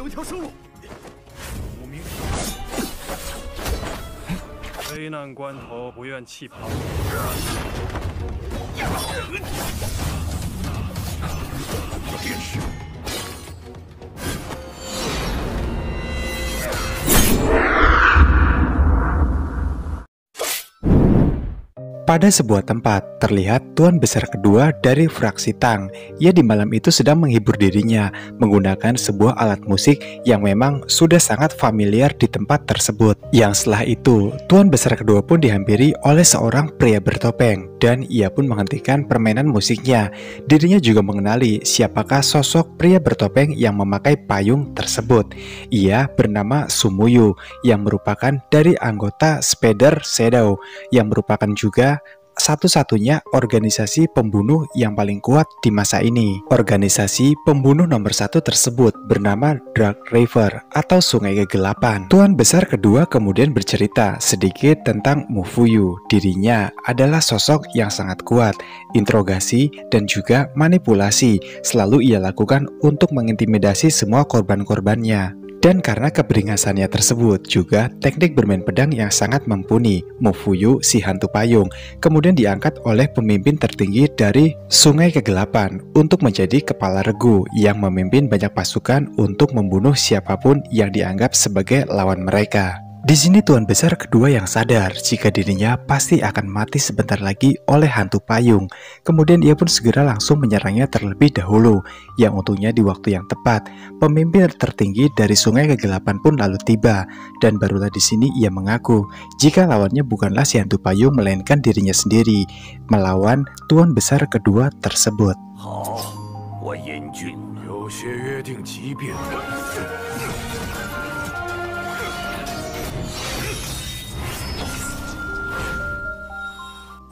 条生路。无名，危难关头不愿弃袍。便是。 Pada sebuah tempat, terlihat Tuan Besar kedua dari fraksi Tang. Ia di malam itu sedang menghibur dirinya menggunakan sebuah alat musik yang memang sudah sangat familiar di tempat tersebut. Yang setelah itu, Tuan Besar kedua pun dihampiri oleh seorang pria bertopeng dan ia pun menghentikan permainan musiknya. Dirinya juga mengenali siapakah sosok pria bertopeng yang memakai payung tersebut. Ia bernama Sumuyu yang merupakan dari anggota Spider Shadow yang merupakan juga satu-satunya organisasi pembunuh yang paling kuat di masa ini. Organisasi pembunuh nomor satu tersebut bernama Dark River atau Sungai Kegelapan. Tuan Besar kedua kemudian bercerita sedikit tentang Mufuyu. Dirinya adalah sosok yang sangat kuat, interogasi dan juga manipulasi selalu ia lakukan untuk mengintimidasi semua korban-korbannya. Dan karena keberingasannya tersebut juga teknik bermain pedang yang sangat mumpuni, Mufuyu si hantu payung kemudian diangkat oleh pemimpin tertinggi dari Sungai Kegelapan untuk menjadi kepala regu yang memimpin banyak pasukan untuk membunuh siapapun yang dianggap sebagai lawan mereka. Di sini Tuan Besar kedua yang sadar jika dirinya pasti akan mati sebentar lagi oleh hantu payung. Kemudian ia pun segera langsung menyerangnya terlebih dahulu. Yang untungnya di waktu yang tepat, pemimpin tertinggi dari Sungai Kegelapan pun lalu tiba. Dan barulah di sini ia mengaku jika lawannya bukanlah si hantu payung melainkan dirinya sendiri melawan Tuan Besar kedua tersebut.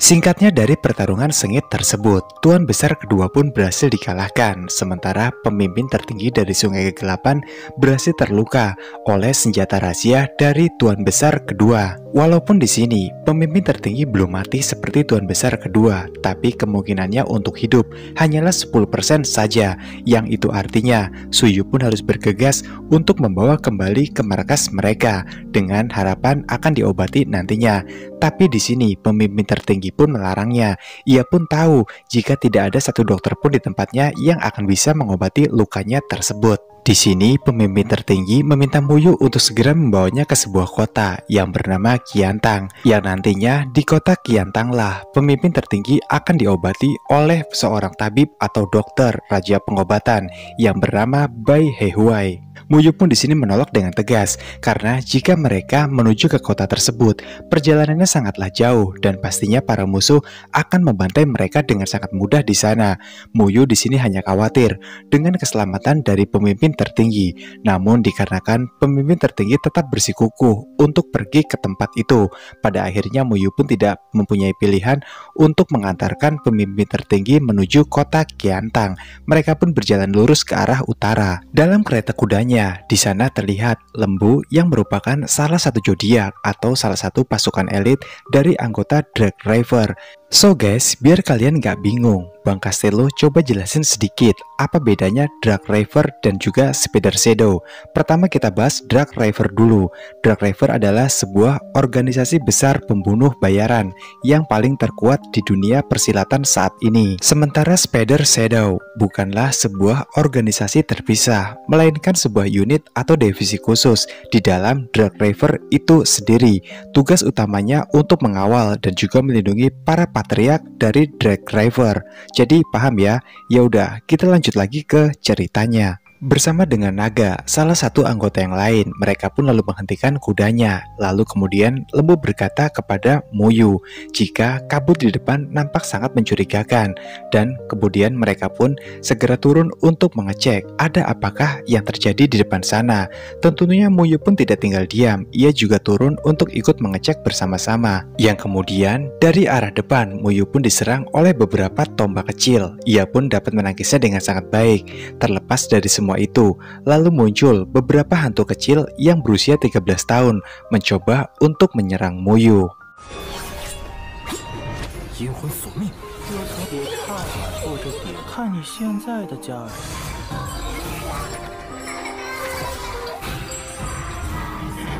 Singkatnya dari pertarungan sengit tersebut, Tuan Besar kedua pun berhasil dikalahkan, sementara pemimpin tertinggi dari Sungai Kegelapan berhasil terluka oleh senjata rahasia dari Tuan Besar kedua. Walaupun di sini pemimpin tertinggi belum mati seperti Tuan Besar kedua, tapi kemungkinannya untuk hidup hanyalah 10% saja, yang itu artinya Suyu pun harus bergegas untuk membawa kembali ke markas mereka dengan harapan akan diobati nantinya. Tapi di sini pemimpin tertinggi pun melarangnya. Ia pun tahu jika tidak ada satu dokter pun di tempatnya yang akan bisa mengobati lukanya tersebut. Di sini pemimpin tertinggi meminta Muyu untuk segera membawanya ke sebuah kota yang bernama Qiantang, yang nantinya di kota Qiantang lah pemimpin tertinggi akan diobati oleh seorang tabib atau dokter raja pengobatan yang bernama Bai Hehuai. Muyu pun di sini menolak dengan tegas karena jika mereka menuju ke kota tersebut, perjalanannya sangatlah jauh dan pastinya para musuh akan membantai mereka dengan sangat mudah di sana. Muyu di sini hanya khawatir dengan keselamatan dari pemimpin tertinggi. Namun dikarenakan pemimpin tertinggi tetap bersikukuh untuk pergi ke tempat itu, pada akhirnya Muyu pun tidak mempunyai pilihan untuk mengantarkan pemimpin tertinggi menuju kota Qiantang. Mereka pun berjalan lurus ke arah utara. Dalam kereta kudanya, di sana terlihat Lembu yang merupakan salah satu zodiak atau salah satu pasukan elit dari anggota Dark River. So guys, biar kalian gak bingung, Bang Castello coba jelasin sedikit apa bedanya Dark River dan juga Spider Shadow. Pertama kita bahas Dark River dulu. Dark River adalah sebuah organisasi besar pembunuh bayaran yang paling terkuat di dunia persilatan saat ini. Sementara Spider Shadow bukanlah sebuah organisasi terpisah, melainkan sebuah unit atau divisi khusus di dalam Dark River itu sendiri. Tugas utamanya untuk mengawal dan juga melindungi para patriark dari Dark River. Jadi paham ya? Ya udah, kita lanjut lagi ke ceritanya. Bersama dengan Naga, salah satu anggota yang lain, mereka pun lalu menghentikan kudanya. Lalu kemudian Lembu berkata kepada Muyu jika kabut di depan nampak sangat mencurigakan. Dan kemudian mereka pun segera turun untuk mengecek ada apakah yang terjadi di depan sana. Tentunya Muyu pun tidak tinggal diam, ia juga turun untuk ikut mengecek bersama-sama. Yang kemudian dari arah depan Muyu pun diserang oleh beberapa tombak kecil. Ia pun dapat menangkisnya dengan sangat baik. Terlepas dari semua itu, lalu muncul beberapa hantu kecil yang berusia 13 tahun mencoba untuk menyerang Muyu.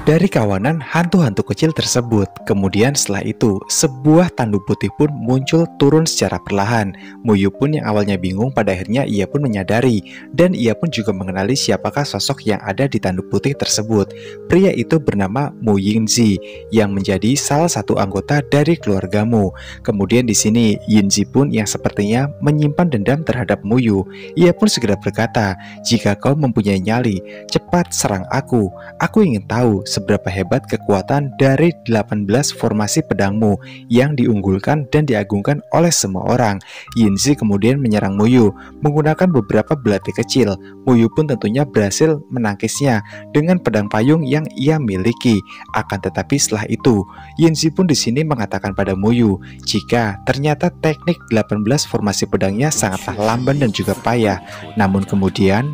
dari kawanan hantu-hantu kecil tersebut. Kemudian setelah itu, sebuah tanduk putih pun muncul turun secara perlahan. Muyu pun yang awalnya bingung, pada akhirnya ia pun menyadari, dan ia pun juga mengenali siapakah sosok yang ada di tanduk putih tersebut. Pria itu bernama Mu Yingzi, yang menjadi salah satu anggota dari keluarga Mu. Kemudian di sini, Yingzi pun yang sepertinya menyimpan dendam terhadap Muyu. Ia pun segera berkata, "Jika kau mempunyai nyali, cepat serang aku. Aku ingin tahu seberapa hebat kekuatan dari 18 formasi pedangmu yang diunggulkan dan diagungkan oleh semua orang." Yinzi kemudian menyerang Muyu menggunakan beberapa belati kecil. Muyu pun tentunya berhasil menangkisnya dengan pedang payung yang ia miliki. Akan tetapi setelah itu, Yinzi pun di sini mengatakan pada Muyu jika ternyata teknik 18 formasi pedangnya sangatlah lamban dan juga payah. Namun kemudian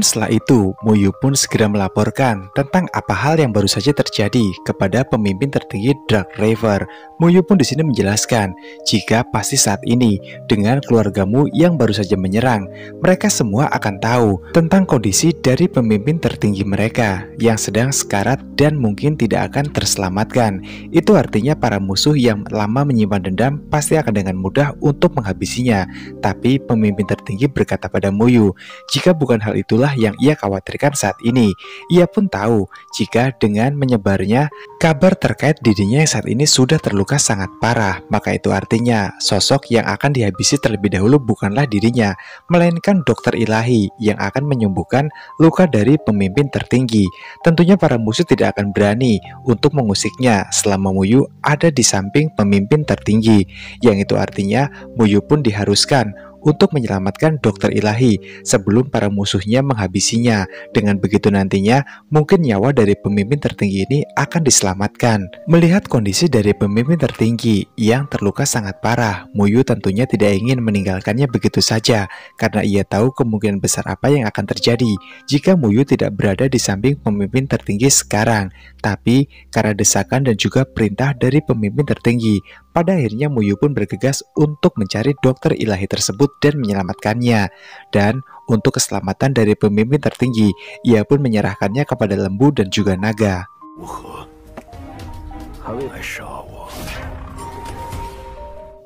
setelah itu, Muyu pun segera melaporkan tentang apa hal yang baru saja terjadi kepada pemimpin tertinggi Dark River. Muyu pun di sini menjelaskan jika pasti saat ini dengan keluargamu yang baru saja menyerang, mereka semua akan tahu tentang kondisi dari pemimpin tertinggi mereka yang sedang sekarat dan mungkin tidak akan terselamatkan. Itu artinya para musuh yang lama menyimpan dendam pasti akan dengan mudah untuk menghabisinya. Tapi pemimpin tertinggi berkata pada Muyu, jika bukan hal itulah yang ia khawatirkan saat ini. Ia pun tahu jika dengan menyebarnya kabar terkait dirinya yang saat ini sudah terluka sangat parah, maka itu artinya sosok yang akan dihabisi terlebih dahulu bukanlah dirinya, melainkan dokter ilahi yang akan menyembuhkan luka dari pemimpin tertinggi. Tentunya para musuh tidak akan berani untuk mengusiknya selama Muyu ada di samping pemimpin tertinggi, yang itu artinya Muyu pun diharuskan untuk menyelamatkan dokter ilahi sebelum para musuhnya menghabisinya. Dengan begitu nantinya mungkin nyawa dari pemimpin tertinggi ini akan diselamatkan. Melihat kondisi dari pemimpin tertinggi yang terluka sangat parah, Muyu tentunya tidak ingin meninggalkannya begitu saja, karena ia tahu kemungkinan besar apa yang akan terjadi jika Muyu tidak berada di samping pemimpin tertinggi sekarang. Tapi karena desakan dan juga perintah dari pemimpin tertinggi, pada akhirnya Muyu pun bergegas untuk mencari dokter ilahi tersebut dan menyelamatkannya. Dan untuk keselamatan dari pemimpin tertinggi, ia pun menyerahkannya kepada lembu dan juga naga.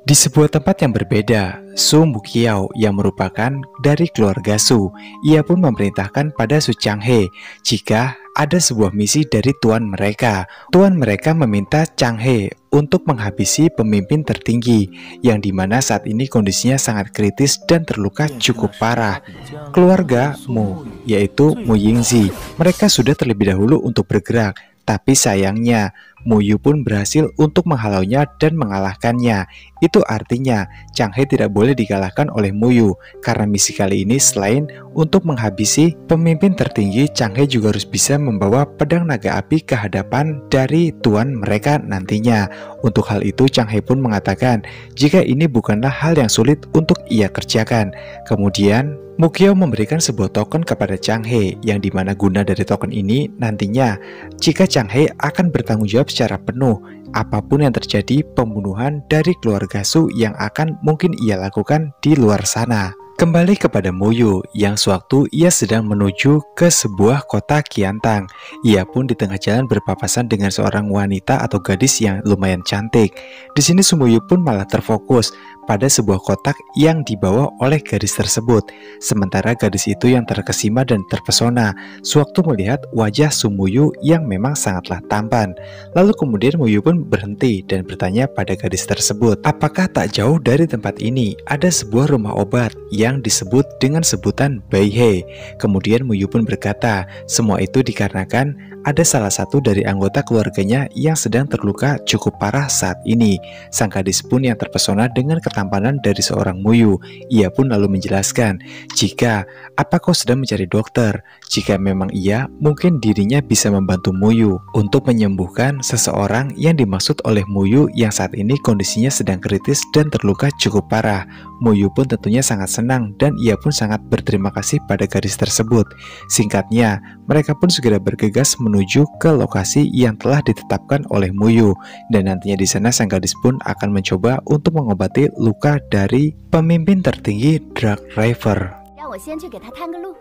Di sebuah tempat yang berbeda, Su Muqiao yang merupakan dari keluarga Su, ia pun memerintahkan pada Su Changhe jika ada sebuah misi dari tuan mereka. Tuan mereka meminta Changhe untuk menghabisi pemimpin tertinggi, yang dimana saat ini kondisinya sangat kritis dan terluka cukup parah. Keluarga Mu, yaitu Mu Yingzi, mereka sudah terlebih dahulu untuk bergerak. Tapi sayangnya, Muyu pun berhasil untuk menghalaunya dan mengalahkannya. Itu artinya, Changhe tidak boleh dikalahkan oleh Muyu. Karena misi kali ini selain untuk menghabisi pemimpin tertinggi, Changhe juga harus bisa membawa pedang naga api ke hadapan dari tuan mereka nantinya. Untuk hal itu, Changhe pun mengatakan jika ini bukanlah hal yang sulit untuk ia kerjakan. Kemudian, Muqiao memberikan sebuah token kepada Changhe, yang dimana guna dari token ini nantinya jika Changhe akan bertanggung jawab secara penuh apapun yang terjadi pembunuhan dari keluarga Su yang akan mungkin ia lakukan di luar sana. Kembali kepada Muyu yang sewaktu ia sedang menuju ke sebuah kota Qiantang. Ia pun di tengah jalan berpapasan dengan seorang wanita atau gadis yang lumayan cantik. Di sini Muyu pun malah terfokus pada sebuah kotak yang dibawa oleh gadis tersebut. Sementara gadis itu yang terkesima dan terpesona sewaktu melihat wajah Muyu yang memang sangatlah tampan. Lalu kemudian Muyu pun berhenti dan bertanya pada gadis tersebut, apakah tak jauh dari tempat ini ada sebuah rumah obat yang disebut dengan sebutan Baihe. Kemudian Muyu pun berkata, semua itu dikarenakan ada salah satu dari anggota keluarganya yang sedang terluka cukup parah saat ini. Sang gadis pun yang terpesona dengan ketampanan dari seorang Muyu. Ia pun lalu menjelaskan, jika apa kau sedang mencari dokter? Jika memang iya, mungkin dirinya bisa membantu Muyu untuk menyembuhkan seseorang yang dimaksud oleh Muyu yang saat ini kondisinya sedang kritis dan terluka cukup parah. Muyu pun tentunya sangat senang dan ia pun sangat berterima kasih pada gadis tersebut. Singkatnya, mereka pun segera bergegas menuju ke lokasi yang telah ditetapkan oleh Muyu, dan nantinya di sana sang gadis pun akan mencoba untuk mengobati luka dari pemimpin tertinggi Dark River. 让我先去给他探个路。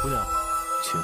姑娘，请。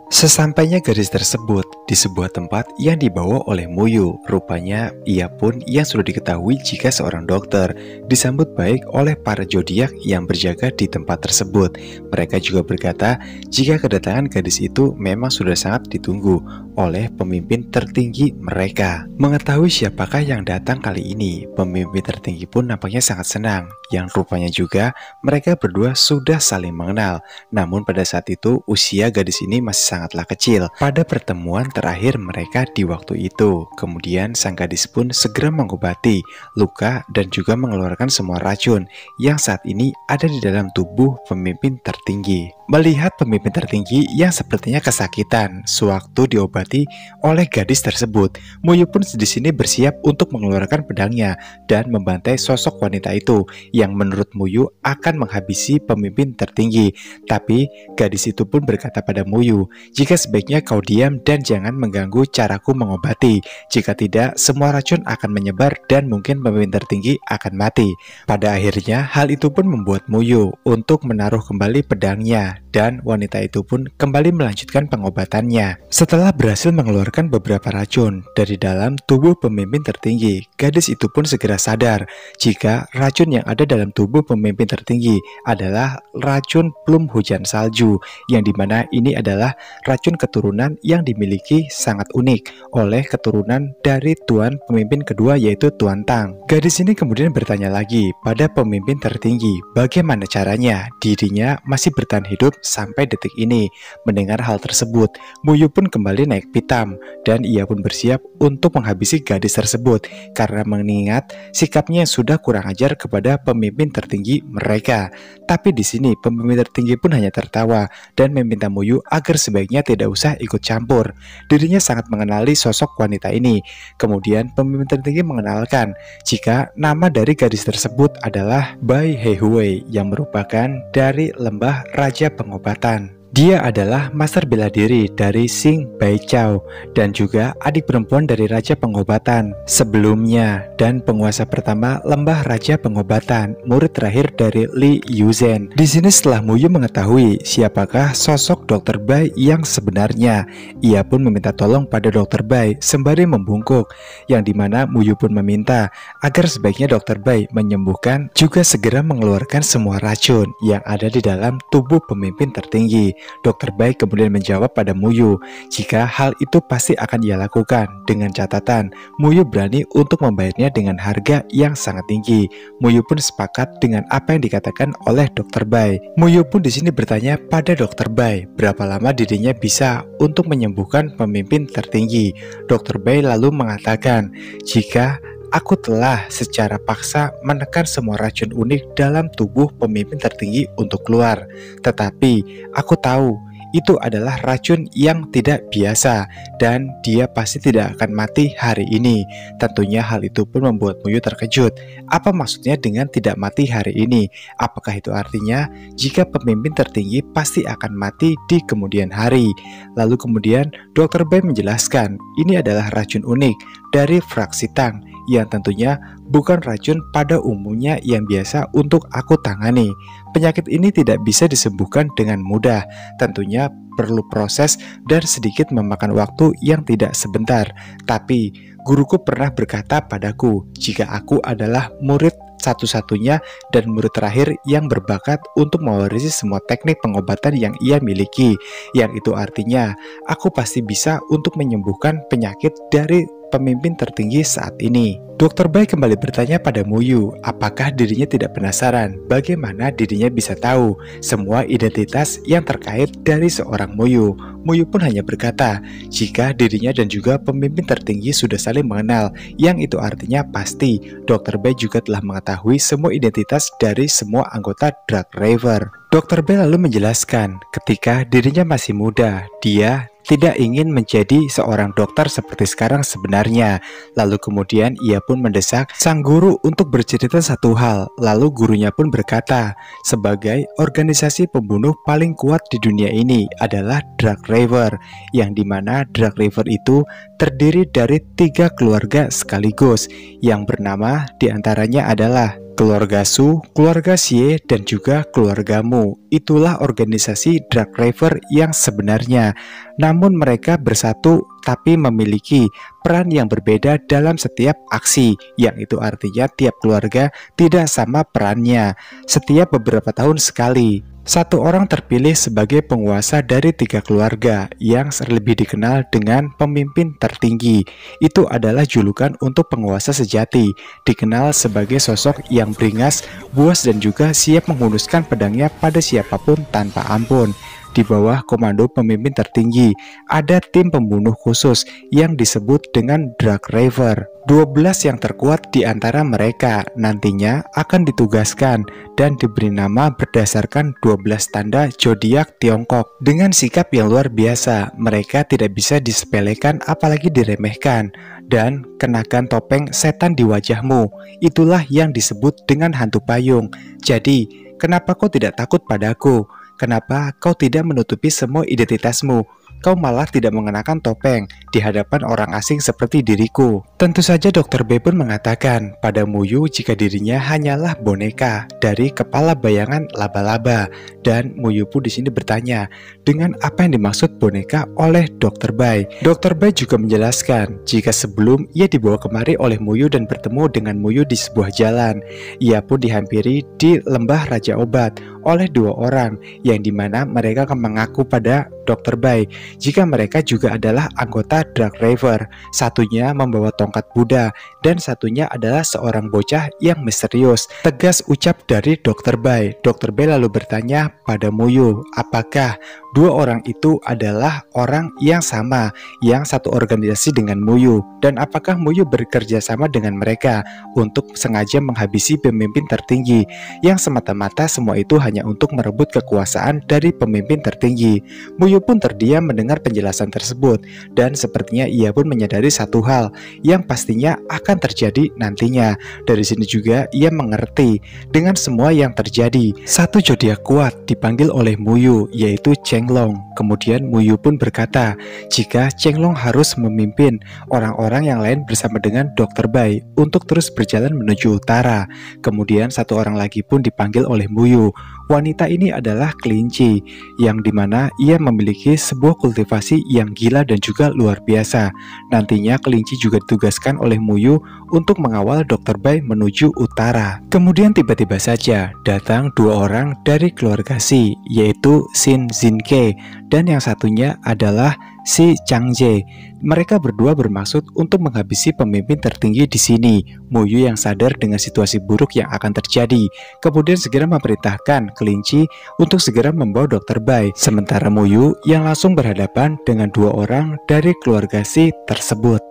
Sesampainya gadis tersebut di sebuah tempat yang dibawa oleh Muyu, rupanya ia pun yang sudah diketahui jika seorang dokter, disambut baik oleh para zodiak yang berjaga di tempat tersebut. Mereka juga berkata jika kedatangan gadis itu memang sudah sangat ditunggu oleh pemimpin tertinggi mereka. Mengetahui siapakah yang datang kali ini, pemimpin tertinggi pun nampaknya sangat senang, yang rupanya juga mereka berdua sudah saling mengenal. Namun pada saat itu usia gadis ini masih sangatlah kecil pada pertemuan terakhir mereka di waktu itu. Kemudian sang gadis pun segera mengobati luka dan juga mengeluarkan semua racun yang saat ini ada di dalam tubuh pemimpin tertinggi. Melihat pemimpin tertinggi yang sepertinya kesakitan sewaktu diobati oleh gadis tersebut, Muyu pun di sini bersiap untuk mengeluarkan pedangnya dan membantai sosok wanita itu yang menurut Muyu akan menghabisi pemimpin tertinggi. Tapi gadis itu pun berkata pada Muyu, jika sebaiknya kau diam dan jangan mengganggu caraku mengobati. Jika tidak, semua racun akan menyebar dan mungkin pemimpin tertinggi akan mati. Pada akhirnya, hal itu pun membuat Muyu untuk menaruh kembali pedangnya dan wanita itu pun kembali melanjutkan pengobatannya. Setelah berhasil mengeluarkan beberapa racun dari dalam tubuh pemimpin tertinggi, gadis itu pun segera sadar jika racun yang ada dalam tubuh pemimpin tertinggi adalah racun plum hujan salju, yang dimana ini adalah racun keturunan yang dimiliki sangat unik oleh keturunan dari tuan pemimpin kedua, yaitu Tuan Tang. Gadis ini kemudian bertanya lagi pada pemimpin tertinggi bagaimana caranya dirinya masih bertahan hidup sampai detik ini. Mendengar hal tersebut, Muyu pun kembali naik pitam dan ia pun bersiap untuk menghabisi gadis tersebut karena mengingat sikapnya yang sudah kurang ajar kepada pemimpin tertinggi mereka. Tapi di sini pemimpin tertinggi pun hanya tertawa dan meminta Muyu agar sebaiknya tidak usah ikut campur. Dirinya sangat mengenali sosok wanita ini. Kemudian pemimpin tertinggi mengenalkan jika nama dari gadis tersebut adalah Bai Heihui yang merupakan dari lembah Raja Pengobatan. Dia adalah master bela diri dari Xing Baichao dan juga adik perempuan dari Raja Pengobatan sebelumnya dan penguasa pertama lembah Raja Pengobatan, murid terakhir dari Li Yuzhen. Di sini setelah Muyu mengetahui siapakah sosok Dr. Bai yang sebenarnya, ia pun meminta tolong pada Dr. Bai sembari membungkuk, yang dimana Muyu pun meminta agar sebaiknya Dr. Bai menyembuhkan juga segera mengeluarkan semua racun yang ada di dalam tubuh pemimpin tertinggi. Dr. Bai kemudian menjawab pada Muyu jika hal itu pasti akan ia lakukan dengan catatan Muyu berani untuk membayarnya dengan harga yang sangat tinggi. Muyu pun sepakat dengan apa yang dikatakan oleh Dr. Bai. Muyu pun di sini bertanya pada Dr. Bai berapa lama dirinya bisa untuk menyembuhkan pemimpin tertinggi. Dr. Bai lalu mengatakan jika aku telah secara paksa menekan semua racun unik dalam tubuh pemimpin tertinggi untuk keluar. Tetapi aku tahu itu adalah racun yang tidak biasa dan dia pasti tidak akan mati hari ini. Tentunya hal itu pun membuat Muyu terkejut. Apa maksudnya dengan tidak mati hari ini? Apakah itu artinya jika pemimpin tertinggi pasti akan mati di kemudian hari? Lalu kemudian Dr. Bai menjelaskan ini adalah racun unik dari fraksi Tang yang tentunya bukan racun pada umumnya yang biasa untuk aku tangani. Penyakit ini tidak bisa disembuhkan dengan mudah, tentunya perlu proses dan sedikit memakan waktu yang tidak sebentar. Tapi guruku pernah berkata padaku jika aku adalah murid satu-satunya dan murid terakhir yang berbakat untuk mewarisi semua teknik pengobatan yang ia miliki, yang itu artinya aku pasti bisa untuk menyembuhkan penyakit dari pemimpin tertinggi saat ini. Dr. Bai kembali bertanya pada Muyu, apakah dirinya tidak penasaran bagaimana dirinya bisa tahu semua identitas yang terkait dari seorang Muyu. Muyu pun hanya berkata, jika dirinya dan juga pemimpin tertinggi sudah saling mengenal, yang itu artinya pasti Dr. Bai juga telah mengetahui semua identitas dari semua anggota Drag Raver. Dr. Bai lalu menjelaskan, ketika dirinya masih muda, dia tidak ingin menjadi seorang dokter seperti sekarang sebenarnya. Lalu kemudian ia pun mendesak sang guru untuk bercerita satu hal. Lalu gurunya pun berkata, sebagai organisasi pembunuh paling kuat di dunia ini adalah Drag Raver, yang dimana Drag Raver itu terdiri dari 3 keluarga sekaligus, yang bernama diantaranya adalah keluarga Su, keluarga Xie, dan juga keluargamu. Itulah organisasi Drag Raver yang sebenarnya. Namun mereka bersatu tapi memiliki peran yang berbeda dalam setiap aksi, yang itu artinya tiap keluarga tidak sama perannya. Setiap beberapa tahun sekali, satu orang terpilih sebagai penguasa dari 3 keluarga yang lebih dikenal dengan pemimpin tertinggi. Itu adalah julukan untuk penguasa sejati, dikenal sebagai sosok yang beringas, buas dan juga siap menghunuskan pedangnya pada siapapun tanpa ampun. Di bawah komando pemimpin tertinggi, ada tim pembunuh khusus yang disebut dengan Drag Raver. 12 yang terkuat di antara mereka nantinya akan ditugaskan dan diberi nama berdasarkan 12 tanda zodiak Tiongkok. Dengan sikap yang luar biasa, mereka tidak bisa disepelekan apalagi diremehkan. Dan kenakan topeng setan di wajahmu, itulah yang disebut dengan hantu payung. Jadi, kenapa kau tidak takut padaku? Kenapa kau tidak menutupi semua identitasmu? Kau malah tidak mengenakan topeng di hadapan orang asing seperti diriku. Tentu saja Dr. Bai pun mengatakan pada Muyu jika dirinya hanyalah boneka dari kepala bayangan laba-laba. Dan Muyu pun di sini bertanya, dengan apa yang dimaksud boneka oleh Dr. Bai? Dr. Bai juga menjelaskan jika sebelum ia dibawa kemari oleh Muyu dan bertemu dengan Muyu di sebuah jalan, ia pun dihampiri di lembah Raja Obat oleh 2 orang yang dimana mereka akan mengaku pada Dr. Bai jika mereka juga adalah anggota Drag Raver. Satunya membawa tongkat Buddha dan satunya adalah seorang bocah yang misterius. Tegas ucap dari Dr. Bai. Dr. Bai lalu bertanya pada Muyu, apakah 2 orang itu adalah orang yang sama, yang satu organisasi dengan Muyu, dan apakah Muyu bekerja sama dengan mereka untuk sengaja menghabisi pemimpin tertinggi, yang semata-mata semua itu hanya untuk merebut kekuasaan dari pemimpin tertinggi. Muyu pun terdiam mendengar penjelasan tersebut, dan sepertinya ia pun menyadari satu hal yang pastinya akan terjadi nantinya. Dari sini juga ia mengerti dengan semua yang terjadi. Satu zodiak kuat dipanggil oleh Muyu, yaitu Chenglong. Kemudian Muyu pun berkata, jika Chenglong harus memimpin orang-orang yang lain bersama dengan Dr. Bai untuk terus berjalan menuju utara. Kemudian satu orang lagi pun dipanggil oleh Muyu. Wanita ini adalah kelinci, yang dimana ia memiliki sebuah kultivasi yang gila dan juga luar biasa. Nantinya kelinci juga ditugaskan oleh Muyu untuk mengawal Dr. Bai menuju utara. Kemudian tiba-tiba saja datang 2 orang dari keluarga Si, yaitu Xin Zinke, dan yang satunya adalah si Changje. Mereka berdua bermaksud untuk menghabisi pemimpin tertinggi di sini. Muyu yang sadar dengan situasi buruk yang akan terjadi, kemudian segera memerintahkan kelinci untuk segera membawa Dr. Bai. Sementara Muyu yang langsung berhadapan dengan 2 orang dari keluarga Si tersebut.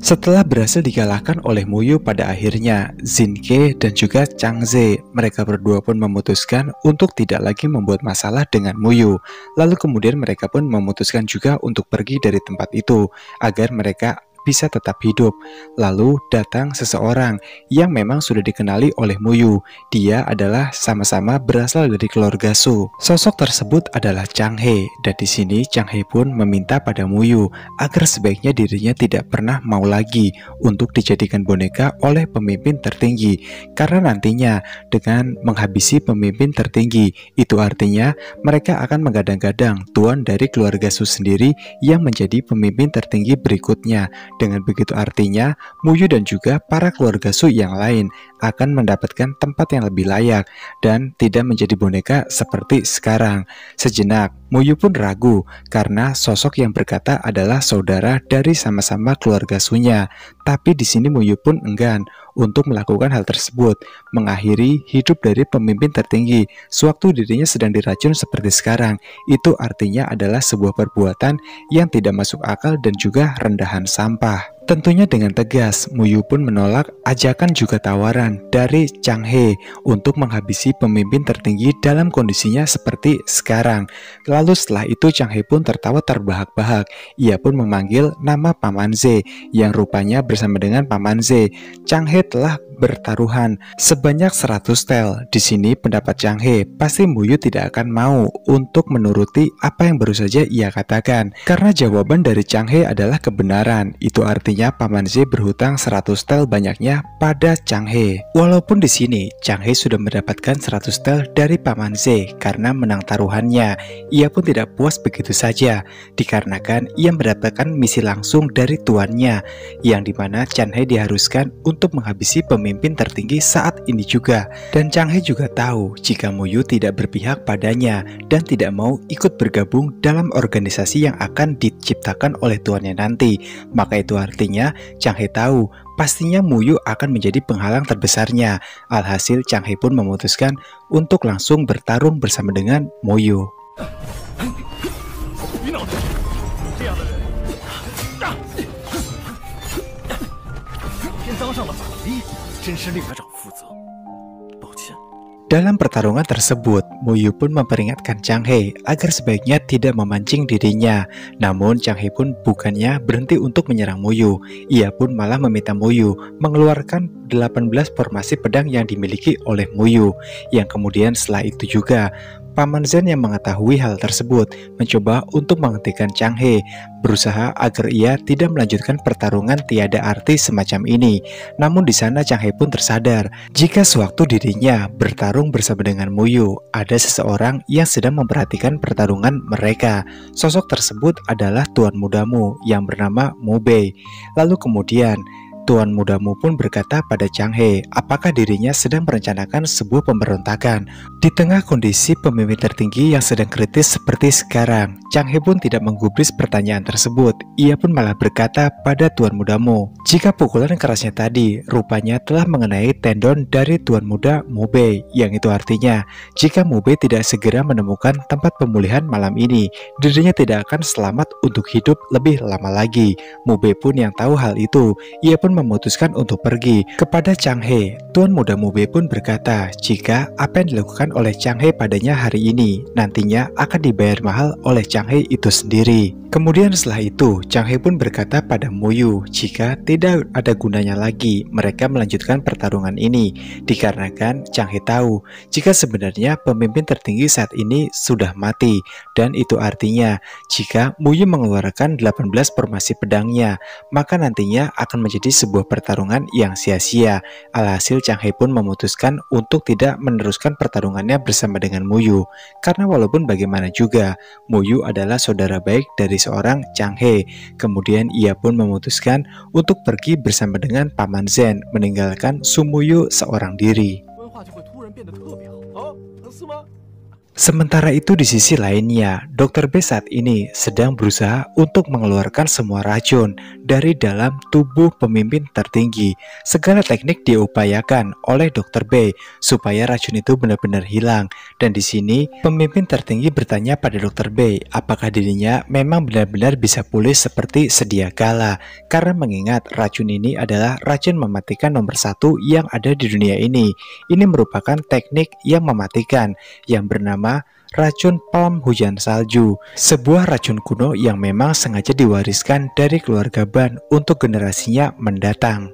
Setelah berhasil dikalahkan oleh Muyu pada akhirnya, Zinke dan juga Changze, mereka berdua pun memutuskan untuk tidak lagi membuat masalah dengan Muyu. Lalu kemudian mereka pun memutuskan juga untuk pergi dari tempat itu agar mereka bisa tetap hidup. Lalu datang seseorang yang memang sudah dikenali oleh Muyu. Dia adalah sama-sama berasal dari keluarga Su. Sosok tersebut adalah Chang He, dan di sini Chang He pun meminta pada Muyu agar sebaiknya dirinya tidak pernah mau lagi untuk dijadikan boneka oleh pemimpin tertinggi, karena nantinya dengan menghabisi pemimpin tertinggi itu artinya mereka akan menggadang-gadang tuan dari keluarga Su sendiri yang menjadi pemimpin tertinggi berikutnya. Dengan begitu artinya, Muyu dan juga para keluarga Su yang lain akan mendapatkan tempat yang lebih layak dan tidak menjadi boneka seperti sekarang. Sejenak, Muyu pun ragu karena sosok yang berkata adalah saudara dari sama-sama keluarga Sunya. Tapi di sini Muyu pun enggan untuk melakukan hal tersebut, mengakhiri hidup dari pemimpin tertinggi sewaktu dirinya sedang diracun seperti sekarang. Itu artinya adalah sebuah perbuatan yang tidak masuk akal dan juga rendahan sampah. Tentunya dengan tegas, Muyu pun menolak ajakan juga tawaran dari Chang He untuk menghabisi pemimpin tertinggi dalam kondisinya seperti sekarang. Lalu setelah itu Chang He pun tertawa terbahak-bahak. Ia pun memanggil nama Paman Ze yang rupanya bersama dengan Paman Ze. Chang He telah bertaruhan sebanyak 100 tel. Di sini pendapat Chang He, pasti Muyu tidak akan mau untuk menuruti apa yang baru saja ia katakan. Karena jawaban dari Chang He adalah kebenaran. Itu artinya Paman Ze berhutang 100 tel banyaknya pada Chang He. Walaupun di sini Chang He sudah mendapatkan 100 tel dari Paman Ze karena menang taruhannya, ia pun tidak puas begitu saja, dikarenakan ia mendapatkan misi langsung dari tuannya, yang dimana Chang He diharuskan untuk menghabisi pemimpin tertinggi saat ini juga. Dan Chang He juga tahu jika Muyu tidak berpihak padanya dan tidak mau ikut bergabung dalam organisasi yang akan diciptakan oleh tuannya nanti. Maka itu artinya Chang He tahu pastinya Muyu akan menjadi penghalang terbesarnya. Alhasil Chang He pun memutuskan untuk langsung bertarung bersama dengan Muyu. 真是令家长负责。抱歉。 Dalam pertarungan tersebut, Muyu pun memperingatkan Chang He agar sebaiknya tidak memancing dirinya. Namun Chang He pun bukannya berhenti untuk menyerang Muyu. Ia pun malah meminta Muyu mengeluarkan 18 formasi pedang yang dimiliki oleh Muyu. Yang kemudian setelah itu juga Paman Zen yang mengetahui hal tersebut mencoba untuk menghentikan Chang He, berusaha agar ia tidak melanjutkan pertarungan tiada arti semacam ini. Namun di sana Chang He pun tersadar jika sewaktu dirinya bertarung bersama dengan Muyu, ada seseorang yang sedang memperhatikan pertarungan mereka. Sosok tersebut adalah tuan mudamu yang bernama Mu Bei. Lalu kemudian tuan mudamu pun berkata pada Chang He apakah dirinya sedang merencanakan sebuah pemberontakan. Di tengah kondisi pemimpin tertinggi yang sedang kritis seperti sekarang, Chang He pun tidak menggubris pertanyaan tersebut. Ia pun malah berkata pada tuan mudamu, jika pukulan kerasnya tadi rupanya telah mengenai tendon dari tuan muda Mu Bei, yang itu artinya jika Mu Bei tidak segera menemukan tempat pemulihan malam ini, dirinya tidak akan selamat untuk hidup lebih lama lagi. Mu Bei pun yang tahu hal itu, ia pun memutuskan untuk pergi. Kepada Chang He, tuan muda Mu Bei pun berkata jika apa yang dilakukan oleh Chang He padanya hari ini nantinya akan dibayar mahal oleh Chang He itu sendiri. Kemudian setelah itu Chang He pun berkata pada Muyu jika tidak ada gunanya lagi mereka melanjutkan pertarungan ini, dikarenakan Chang He tahu jika sebenarnya pemimpin tertinggi saat ini sudah mati, dan itu artinya jika Muyu mengeluarkan 18 formasi pedangnya maka nantinya akan menjadi sebuah pertarungan yang sia-sia. Alhasil Chang He pun memutuskan untuk tidak meneruskan pertarungannya bersama dengan Muyu, karena walaupun bagaimana juga Muyu adalah saudara baik dari seorang Chang He. Kemudian ia pun memutuskan untuk pergi bersama dengan Paman Zen, meninggalkan Su Muyu seorang diri. Sementara itu di sisi lainnya, Dr. B saat ini sedang berusaha untuk mengeluarkan semua racun dari dalam tubuh pemimpin tertinggi. Segala teknik diupayakan oleh Dr. B supaya racun itu benar-benar hilang. Dan di sini pemimpin tertinggi bertanya pada Dr. B apakah dirinya memang benar-benar bisa pulih seperti sedia kala. Karena mengingat racun ini adalah racun mematikan nomor 1 yang ada di dunia ini. Ini merupakan teknik yang mematikan yang bernama racun palm hujan salju, sebuah racun kuno yang memang sengaja diwariskan dari keluarga Ban untuk generasinya mendatang.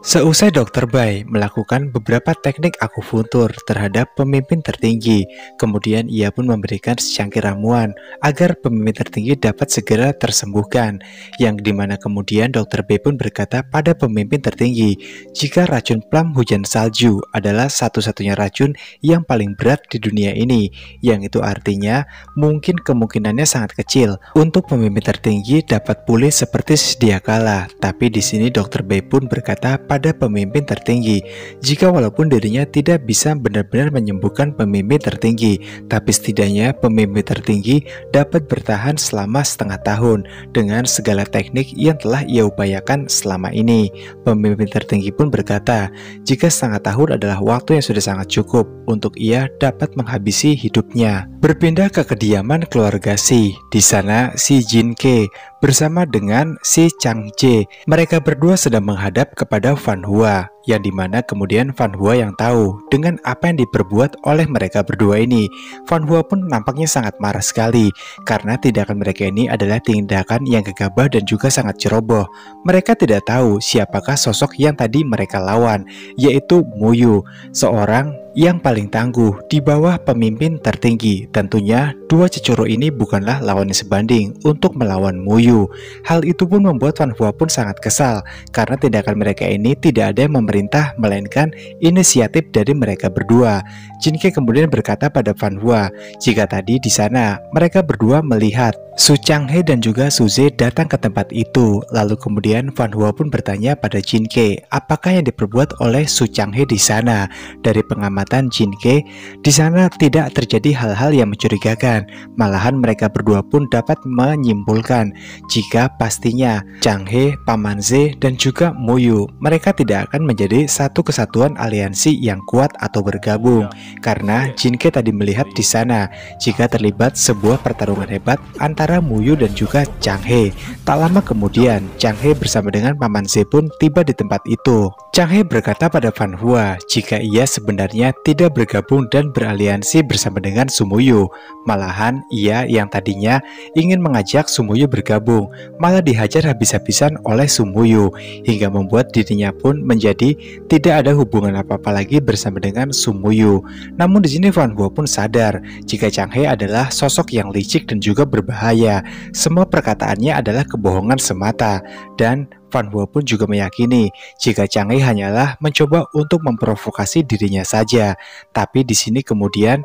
Seusai Dr. Bai melakukan beberapa teknik akupuntur terhadap pemimpin tertinggi, kemudian ia pun memberikan secangkir ramuan agar pemimpin tertinggi dapat segera tersembuhkan, yang dimana kemudian Dr. Bai pun berkata pada pemimpin tertinggi, jika racun plum hujan salju adalah satu-satunya racun yang paling berat di dunia ini, yang itu artinya mungkin kemungkinannya sangat kecil untuk pemimpin tertinggi dapat pulih seperti sedia kala. Tapi di sini Dr. Bai pun berkata pada pemimpin tertinggi, jika walaupun dirinya tidak bisa benar-benar menyembuhkan pemimpin tertinggi, tapi setidaknya pemimpin tertinggi dapat bertahan selama setengah tahun dengan segala teknik yang telah ia upayakan selama ini. Pemimpin tertinggi pun berkata, jika setengah tahun adalah waktu yang sudah sangat cukup untuk ia dapat menghabisi hidupnya. Berpindah ke kediaman keluarga Si. Di sana si Jin Ke bersama dengan si Chang Jae, mereka berdua sedang menghadap kepada Fan Hua, yang dimana kemudian Fan Hua yang tahu dengan apa yang diperbuat oleh mereka berdua ini. Fan Hua pun nampaknya sangat marah sekali karena tindakan mereka ini adalah tindakan yang gegabah dan juga sangat ceroboh. Mereka tidak tahu siapakah sosok yang tadi mereka lawan, yaitu Mu Yu, seorang yang paling tangguh di bawah pemimpin tertinggi. Tentunya dua cecoro ini bukanlah lawan yang sebanding untuk melawan Mu Yu. Hal itu pun membuat Fan Hua pun sangat kesal karena tindakan mereka ini tidak ada yang memerintah melainkan inisiatif dari mereka berdua. Jin Ke kemudian berkata pada Fan Hua, jika tadi di sana mereka berdua melihat Su Chang He dan juga Su Ze datang ke tempat itu. Lalu kemudian Fan Hua pun bertanya pada Jin Ke, apakah yang diperbuat oleh Su Chang He di sana? Dari pengamatan Jin Ke, di sana tidak terjadi hal-hal yang mencurigakan. Malahan mereka berdua pun dapat menyimpulkan jika pastinya Chang He, Paman Ze, dan juga Mu Yu, mereka tidak akan menjadi satu kesatuan aliansi yang kuat atau bergabung. Karena Jin Ke tadi melihat di sana jika terlibat sebuah pertarungan hebat antara Mu Yu dan juga Chang He. Tak lama kemudian, Chang He bersama dengan Paman Ze pun tiba di tempat itu. Chang He berkata pada Fan Hua jika ia sebenarnya tidak bergabung dan beraliansi bersama dengan Su Mu Yu. Malahan ia yang tadinya ingin mengajak Su Mu Yu bergabung, malah dihajar habis-habisan oleh Su Mu Yu, hingga membuat dirinya pun menjadi tidak ada hubungan apa-apa lagi bersama dengan Su Mu Yu. Namun di sini Fan Hua pun sadar jika Chang He adalah sosok yang licik dan juga berbahaya. Semua perkataannya adalah kebohongan semata, dan Fan Hua pun juga meyakini jika Chang He hanyalah mencoba untuk memprovokasi dirinya saja. Tapi di sini kemudian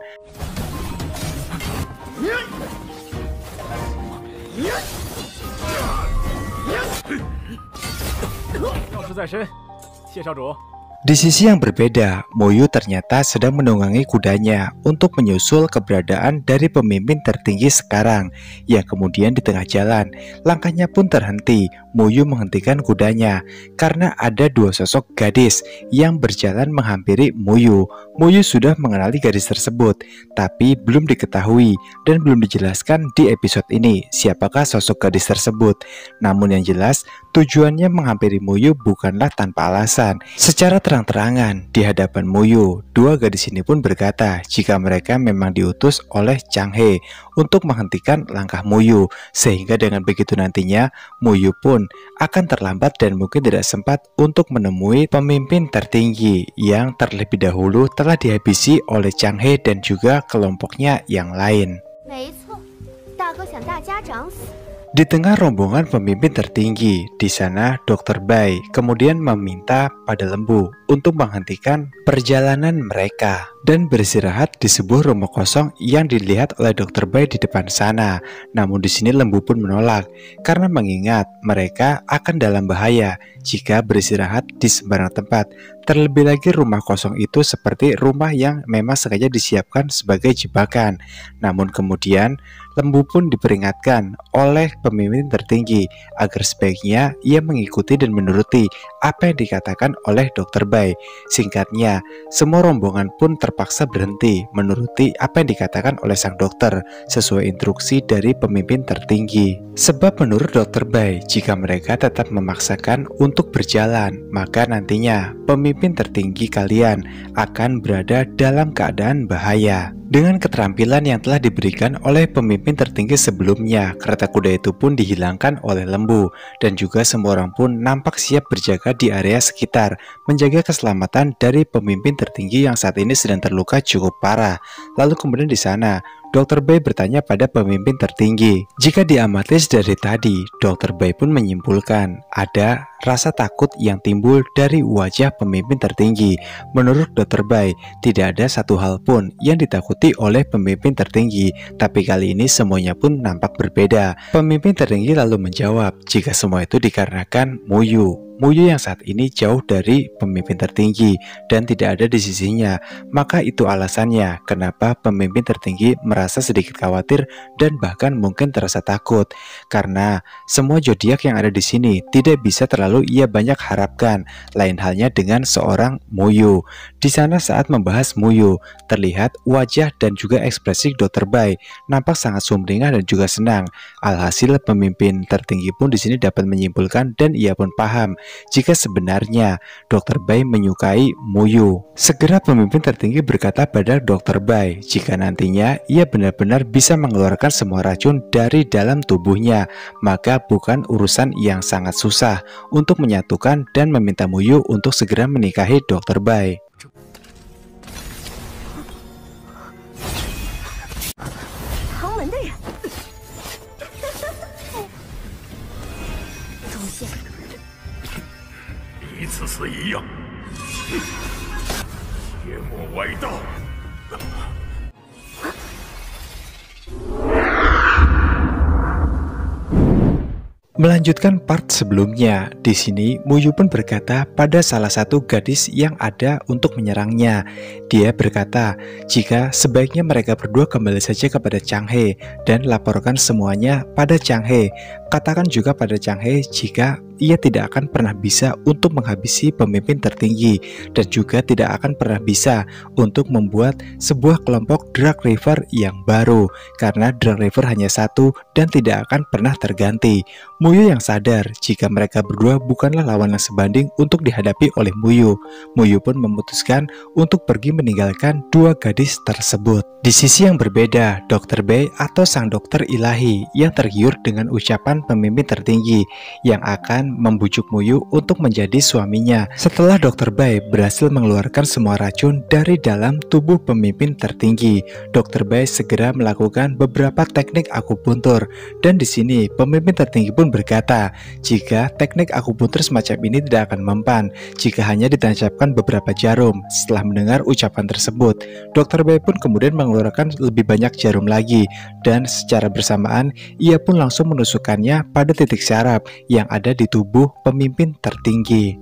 di sisi yang berbeda, Mu Yu ternyata sedang menunggangi kudanya untuk menyusul keberadaan dari pemimpin tertinggi sekarang, yang kemudian di tengah jalan, langkahnya pun terhenti. Mu Yu menghentikan kudanya karena ada dua sosok gadis yang berjalan menghampiri Mu Yu. Mu Yu sudah mengenali gadis tersebut, tapi belum diketahui dan belum dijelaskan di episode ini siapakah sosok gadis tersebut. Namun yang jelas, tujuannya menghampiri Mu Yu bukanlah tanpa alasan. Secara terang-terangan di hadapan Mu Yu, dua gadis ini pun berkata jika mereka memang diutus oleh Chang He untuk menghentikan langkah Mu Yu, sehingga dengan begitu nantinya Mu Yu pun akan terlambat dan mungkin tidak sempat untuk menemui pemimpin tertinggi yang terlebih dahulu telah dihabisi oleh Chang He dan juga kelompoknya yang lain. Di tengah rombongan pemimpin tertinggi, di sana Dr. Bai kemudian meminta pada lembu untuk menghentikan perjalanan mereka dan beristirahat di sebuah rumah kosong yang dilihat oleh Dr. Bai di depan sana. Namun di sini lembu pun menolak karena mengingat mereka akan dalam bahaya jika beristirahat di sembarang tempat. Terlebih lagi rumah kosong itu seperti rumah yang memang sengaja disiapkan sebagai jebakan. Namun kemudian lembu pun diperingatkan oleh pemimpin tertinggi agar sebaiknya ia mengikuti dan menuruti apa yang dikatakan oleh Dr. Bai. Bai. Singkatnya, semua rombongan pun terpaksa berhenti menuruti apa yang dikatakan oleh sang dokter sesuai instruksi dari pemimpin tertinggi. Sebab menurut Dr. Bai, jika mereka tetap memaksakan untuk berjalan, maka nantinya pemimpin tertinggi kalian akan berada dalam keadaan bahaya. Dengan keterampilan yang telah diberikan oleh pemimpin tertinggi sebelumnya, kereta kuda itu pun dihilangkan oleh lembu, dan juga semua orang pun nampak siap berjaga di area sekitar, menjaga keselamatan dari pemimpin tertinggi yang saat ini sedang terluka cukup parah. Lalu kemudian di sana, Dr. Bai bertanya pada pemimpin tertinggi. Jika diamati dari tadi, Dr. Bai pun menyimpulkan ada rasa takut yang timbul dari wajah pemimpin tertinggi. Menurut Dr. Bai, tidak ada satu hal pun yang ditakuti oleh pemimpin tertinggi, tapi kali ini semuanya pun nampak berbeda. Pemimpin tertinggi lalu menjawab, jika semua itu dikarenakan Muyu yang saat ini jauh dari pemimpin tertinggi dan tidak ada di sisinya, maka itu alasannya kenapa pemimpin tertinggi merasa sedikit khawatir dan bahkan mungkin terasa takut. Karena semua zodiak yang ada di sini tidak bisa terlalu ia banyak harapkan. Lain halnya dengan seorang Muyu. Di sana saat membahas Muyu, terlihat wajah dan juga ekspresi Dr. Bai nampak sangat sumringah dan juga senang. Alhasil pemimpin tertinggi pun di sini dapat menyimpulkan dan ia pun paham jika sebenarnya Dr. Bai menyukai Muyu. Segera pemimpin tertinggi berkata pada Dr. Bai jika nantinya ia benar-benar bisa mengeluarkan semua racun dari dalam tubuhnya, maka bukan urusan yang sangat susah untuk menyatukan dan meminta Muyu untuk segera menikahi Dr. Bai. 一次次一样，邪魔外道。 Melanjutkan part sebelumnya, di sini Muyu pun berkata pada salah satu gadis yang ada untuk menyerangnya. Dia berkata, jika sebaiknya mereka berdua kembali saja kepada Chang He dan laporkan semuanya pada Chang He. Katakan juga pada Chang He jika ia tidak akan pernah bisa untuk menghabisi pemimpin tertinggi dan juga tidak akan pernah bisa untuk membuat sebuah kelompok Dark River yang baru, karena Dark River hanya satu dan tidak akan pernah terganti. Muyu yang sadar jika mereka berdua bukanlah lawan yang sebanding untuk dihadapi oleh Muyu. Muyu pun memutuskan untuk pergi meninggalkan dua gadis tersebut. Di sisi yang berbeda, Dr. Bai atau sang dokter ilahi yang tergiur dengan ucapan pemimpin tertinggi yang akan membujuk Muyu untuk menjadi suaminya. Setelah Dr. Bai berhasil mengeluarkan semua racun dari dalam tubuh pemimpin tertinggi, Dr. Bai segera melakukan beberapa teknik akupuntur. Dan di sini pemimpin tertinggi pun berkata, jika teknik akupuntur semacam ini tidak akan mempan jika hanya ditancapkan beberapa jarum. Setelah mendengar ucapan tersebut, Dr. Bai pun kemudian mengeluarkan lebih banyak jarum lagi, dan secara bersamaan ia pun langsung menusukkannya pada titik syaraf yang ada di tubuh pemimpin tertinggi.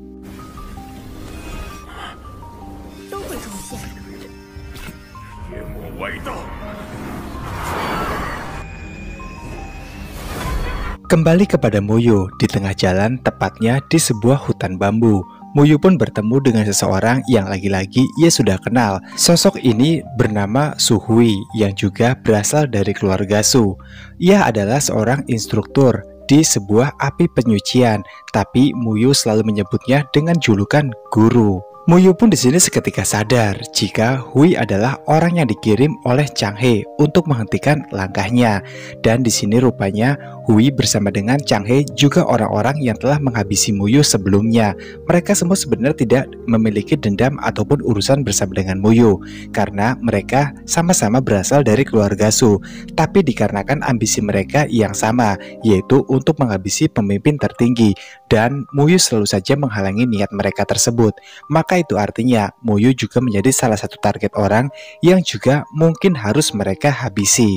Kembali kepada Muyu di tengah jalan, tepatnya di sebuah hutan bambu. Muyu pun bertemu dengan seseorang yang lagi-lagi ia sudah kenal. Sosok ini bernama Su Hui yang juga berasal dari keluarga Su. Ia adalah seorang instruktur di sebuah api penyucian, tapi Muyu selalu menyebutnya dengan julukan guru. Muyu pun di sini seketika sadar jika Hui adalah orang yang dikirim oleh Chang He untuk menghentikan langkahnya. Dan di sini rupanya Hui bersama dengan Chang He juga orang-orang yang telah menghabisi Muyu sebelumnya. Mereka semua sebenarnya tidak memiliki dendam ataupun urusan bersama dengan Muyu karena mereka sama-sama berasal dari keluarga Su. Tapi dikarenakan ambisi mereka yang sama, yaitu untuk menghabisi pemimpin tertinggi, dan Muyu selalu saja menghalangi niat mereka tersebut. Maka itu artinya Muyu juga menjadi salah satu target orang yang juga mungkin harus mereka habisi.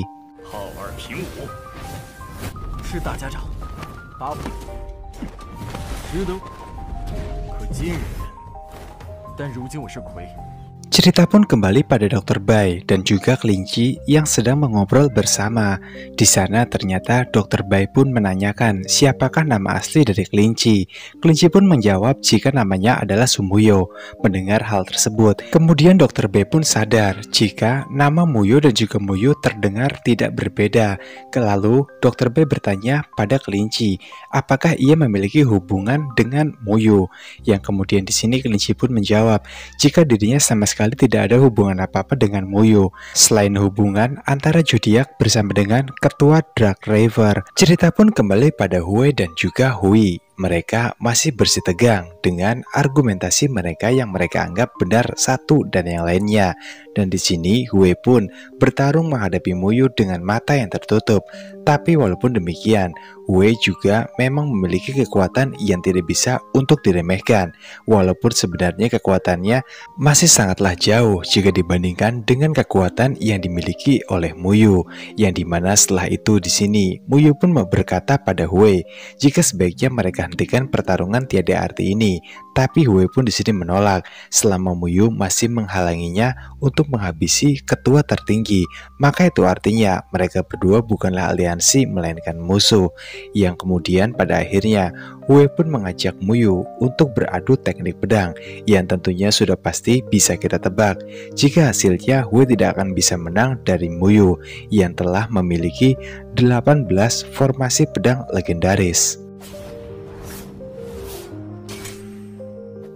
Cerita pun kembali pada Dr. Bai dan juga kelinci yang sedang mengobrol bersama. Di sana ternyata Dr. Bai pun menanyakan siapakah nama asli dari kelinci. Kelinci pun menjawab jika namanya adalah Sumuyo. Mendengar hal tersebut, kemudian Dr. Bai pun sadar jika nama Muyo dan juga Muyo terdengar tidak berbeda. Lalu Dr. Bai bertanya pada kelinci, apakah ia memiliki hubungan dengan Muyo? Yang kemudian di sini kelinci pun menjawab, jika dirinya sama sekali tidak ada hubungan apa-apa dengan Muyo, selain hubungan antara zodiak bersama dengan ketua Dark River. Cerita pun kembali pada Hue dan juga Hui. Mereka masih bersitegang dengan argumentasi mereka yang mereka anggap benar satu dan yang lainnya. Dan di sini Hue pun bertarung menghadapi Muyo dengan mata yang tertutup. Tapi walaupun demikian, Hue juga memang memiliki kekuatan yang tidak bisa untuk diremehkan. Walaupun sebenarnya kekuatannya masih sangatlah jauh jika dibandingkan dengan kekuatan yang dimiliki oleh Muyo. Yang dimana setelah itu di sini Muyo pun berkata pada Hue, jika sebaiknya mereka hentikan pertarungan tiada arti ini. Tapi Hue pun di sini menolak selama Muyo masih menghalanginya untuk menghabisi ketua tertinggi. Maka itu artinya mereka berdua bukanlah aliansi melainkan musuh. Yang kemudian pada akhirnya Hue pun mengajak Muyo untuk beradu teknik pedang yang tentunya sudah pasti bisa kita tebak. Jika hasilnya Hue tidak akan bisa menang dari Muyo yang telah memiliki 18 formasi pedang legendaris.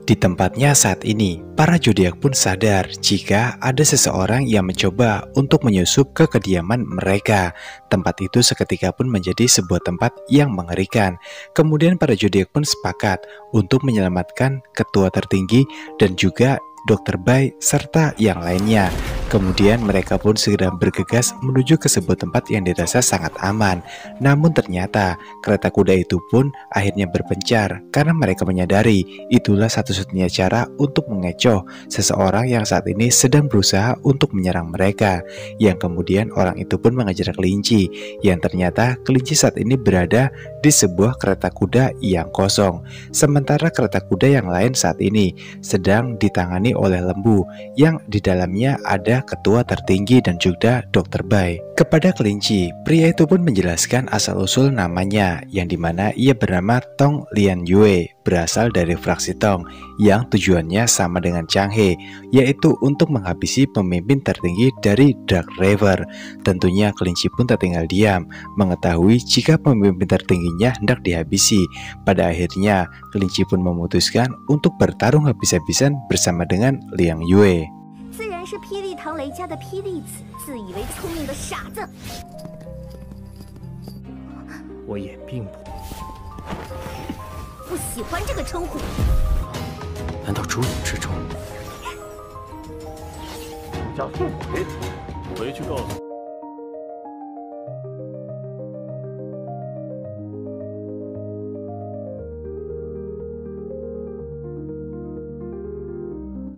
Di tempatnya saat ini, para zodiak pun sadar jika ada seseorang yang mencoba untuk menyusup ke kediaman mereka. Tempat itu seketika pun menjadi sebuah tempat yang mengerikan. Kemudian para zodiak pun sepakat untuk menyelamatkan ketua tertinggi dan juga Dr. Bai serta yang lainnya. Kemudian mereka pun segera bergegas menuju ke sebuah tempat yang dirasa sangat aman. Namun ternyata kereta kuda itu pun akhirnya berpencar karena mereka menyadari itulah satu-satunya cara untuk mengecoh seseorang yang saat ini sedang berusaha untuk menyerang mereka. Yang kemudian orang itu pun mengejar kelinci, yang ternyata kelinci saat ini berada di sebuah kereta kuda yang kosong. Sementara kereta kuda yang lain saat ini sedang ditangani oleh lembu yang di dalamnya ada ketua tertinggi dan juga Dr. Bai. Kepada kelinci, pria itu pun menjelaskan asal-usul namanya, yang dimana ia bernama Tong Lian Yue, berasal dari fraksi Tong, yang tujuannya sama dengan Chang He, yaitu untuk menghabisi pemimpin tertinggi dari Dark River. Tentunya kelinci pun tak tinggal diam, mengetahui jika pemimpin tertingginya hendak dihabisi. Pada akhirnya, kelinci pun memutuskan untuk bertarung habis-habisan bersama dengan Liang Yue. 自然是霹雳堂雷家的霹雳子，自以为聪明的傻子。我也并不喜欢这个称呼。难道诛你之仇？家父回去告诉。